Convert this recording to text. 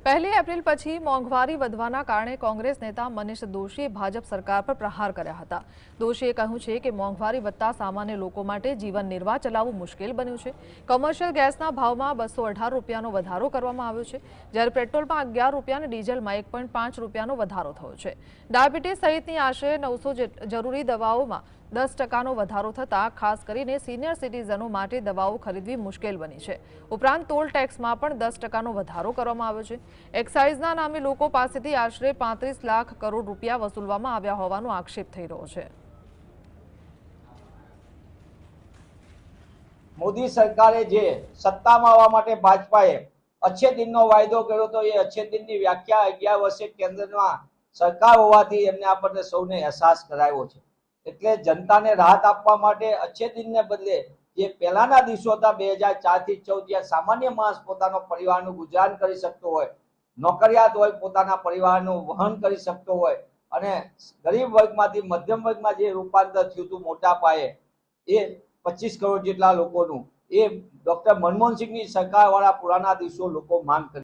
પહેલી એપ્રિલ પછી મોંઘવારી વધવાના કારણે કોંગ્રેસ નેતા મનીષ દોશીએ ભાજપ સરકાર પર પ્રહાર કર્યા હતા। દોશીએ કહ્યું છે કે મોંઘવારી વધતા સામાન્ય લોકો માટે જીવન નિર્વાહ ચલાવવું મુશ્કેલ બન્યું છે। કમર્શિયલ ગેસના ભાવમાં 218 રૂપિયાનો વધારો કરવામાં આવ્યો છે, જ્યારે પેટ્રોલમાં 11 રૂપિયા અને ડીઝલમાં 1.5 રૂપિયાનો વધારો થયો છે। ડાયાબિટીસ સહિતની આશરે 900 જરૂરી દવાઓમાં 10% વધારો થતાં ખાસ કરીને સિનિયર સિટીઝનો માટે દવાઓ ખરીદવી મુશ્કેલ બની છે। ઉપરાંત ટોલ ટેક્સમાં પણ 10% વધારો કરવામાં આવ્યો છે। એક્સાઇઝના નામે લોકો પાસેથી આશરે 35 લાખ કરોડ રૂપિયા વસૂલવામાં આવ્યા હોવાનો આક્ષેપ થઈ રહ્યો છે। મોદી સરકારે જે સત્તામાં આવવા માટે ભાજપાએ અચ્છે દિનનો વાયદો કર્યો તો એ અચ્છે દિનની વ્યાખ્યા 11 વર્ષે કેન્દ્રમાં સરકાર હોવાથી એમને આપણને સૌને અહેસાસ કરાવ્યો છે। એટલે જનતાને રાહત આપવા માટે અચ્છે દિનને બદલે જે પહેલાના દિવસો હતા 2004 થી 14 જ્યાં સામાન્ય માણસ પોતાનો પરિવારનું ગુજરાન કરી શકતો હોય, નોકરિયાત હોય પોતાના પરિવારનું વહન કરી શકતો હોય અને ગરીબ વર્ગમાંથી મધ્યમ વર્ગમાં જે રૂપાંતર થયું હતું મોટા પાયે એ 25 કરોડ જેટલા લોકોનું એ ડોક્ટર મનમોહન સિંહની સરકારવાળા પુરાના દિવસો લોકો માંગ કરી।